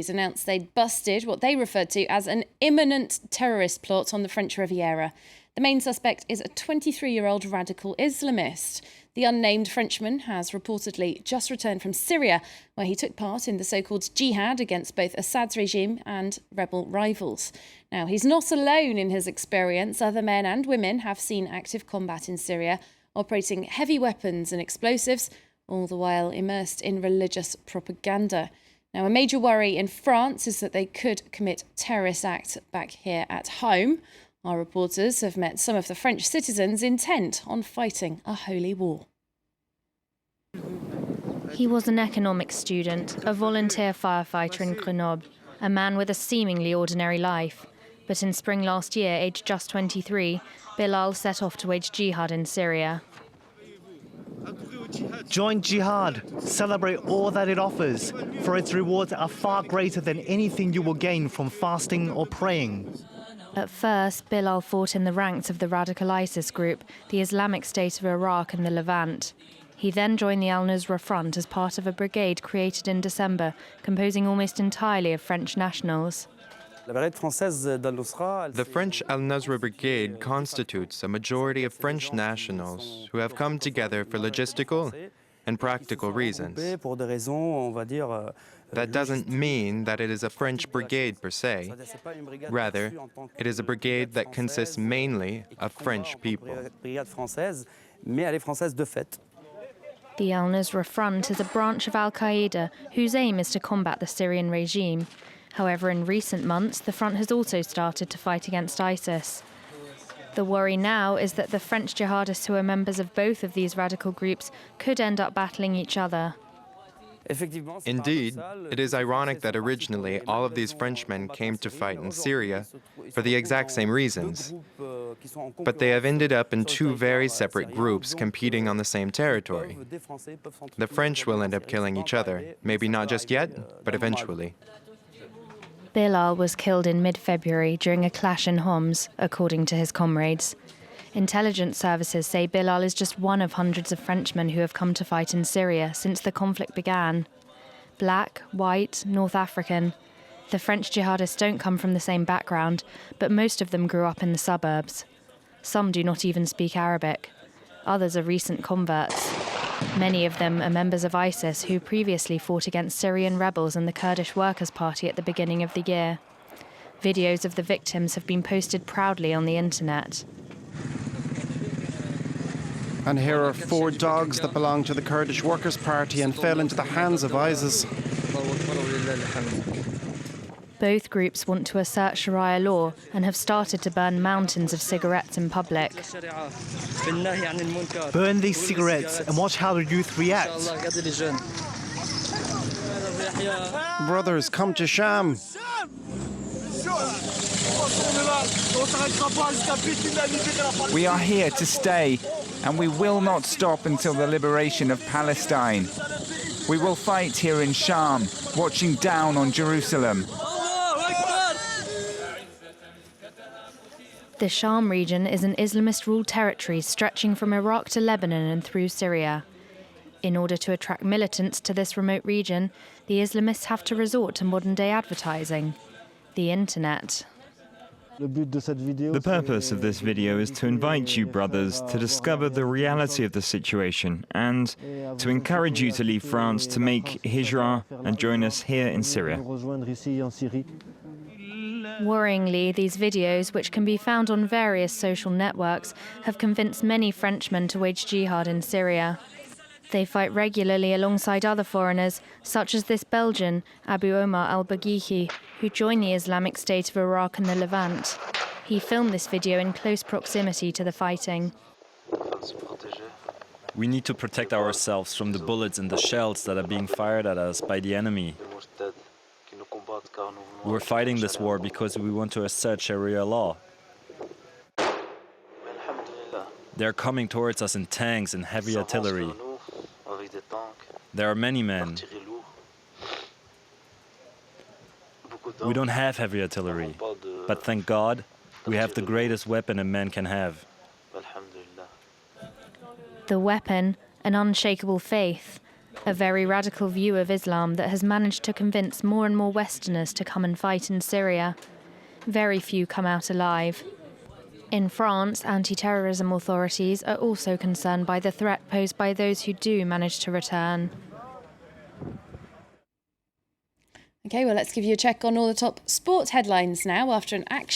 announced they'd busted what they referred to as an imminent terrorist plot on the French Riviera. The main suspect is a 23-year-old radical Islamist. The unnamed Frenchman has reportedly just returned from Syria, where he took part in the so-called jihad against both Assad's regime and rebel rivals. Now, he's not alone in his experience. Other men and women have seen active combat in Syria, operating heavy weapons and explosives, all the while immersed in religious propaganda. Now, a major worry in France is that they could commit terrorist acts back here at home. Our reporters have met some of the French citizens intent on fighting a holy war. He was an economics student, a volunteer firefighter in Grenoble, a man with a seemingly ordinary life. But in spring last year, aged just 23, Bilal set off to wage jihad in Syria. Join jihad, celebrate all that it offers, for its rewards are far greater than anything you will gain from fasting or praying. At first, Bilal fought in the ranks of the radical ISIS group, the Islamic State of Iraq and the Levant. He then joined the Al-Nusra Front as part of a brigade created in December, composing almost entirely of French nationals. The French Al-Nusra Brigade constitutes a majority of French nationals who have come together for logistical and practical reasons. That doesn't mean that it is a French brigade per se. Rather, it is a brigade that consists mainly of French people. The Al-Nusra Front is a branch of Al-Qaeda whose aim is to combat the Syrian regime. However, in recent months, the front has also started to fight against ISIS. The worry now is that the French jihadists who are members of both of these radical groups could end up battling each other. Indeed, it is ironic that originally all of these Frenchmen came to fight in Syria for the exact same reasons. But they have ended up in two very separate groups competing on the same territory. The French will end up killing each other, maybe not just yet, but eventually. Bilal was killed in mid-February during a clash in Homs, according to his comrades. Intelligence services say Bilal is just one of hundreds of Frenchmen who have come to fight in Syria since the conflict began. Black, white, North African. The French jihadists don't come from the same background, but most of them grew up in the suburbs. Some do not even speak Arabic. Others are recent converts. Many of them are members of ISIS who previously fought against Syrian rebels and the Kurdish Workers' Party at the beginning of the year. Videos of the victims have been posted proudly on the internet. And here are 4 dogs that belong to the Kurdish Workers' Party and fell into the hands of ISIS. Both groups want to assert Sharia law and have started to burn mountains of cigarettes in public. Burn these cigarettes and watch how the youth react. Brothers, come to Sham. We are here to stay, and we will not stop until the liberation of Palestine. We will fight here in Sham, watching down on Jerusalem. The Sham region is an Islamist-ruled territory stretching from Iraq to Lebanon and through Syria. In order to attract militants to this remote region, the Islamists have to resort to modern-day advertising, the internet. The purpose of this video is to invite you, brothers, to discover the reality of the situation and to encourage you to leave France to make hijrah and join us here in Syria. Worryingly, these videos, which can be found on various social networks, have convinced many Frenchmen to wage jihad in Syria. They fight regularly alongside other foreigners, such as this Belgian, Abu Omar al-Baghihi, who joined the Islamic State of Iraq and the Levant. He filmed this video in close proximity to the fighting. We need to protect ourselves from the bullets and the shells that are being fired at us by the enemy. We're fighting this war because we want to assert Sharia law. They're coming towards us in tanks and heavy artillery. There are many men. We don't have heavy artillery, but thank God, we have the greatest weapon a man can have. The weapon, an unshakable faith. a very radical view of Islam that has managed to convince more and more Westerners to come and fight in Syria. Very few come out alive. In France, anti-terrorism authorities are also concerned by the threat posed by those who do manage to return. OK, well, let's give you a check on all the top sport headlines now after an action.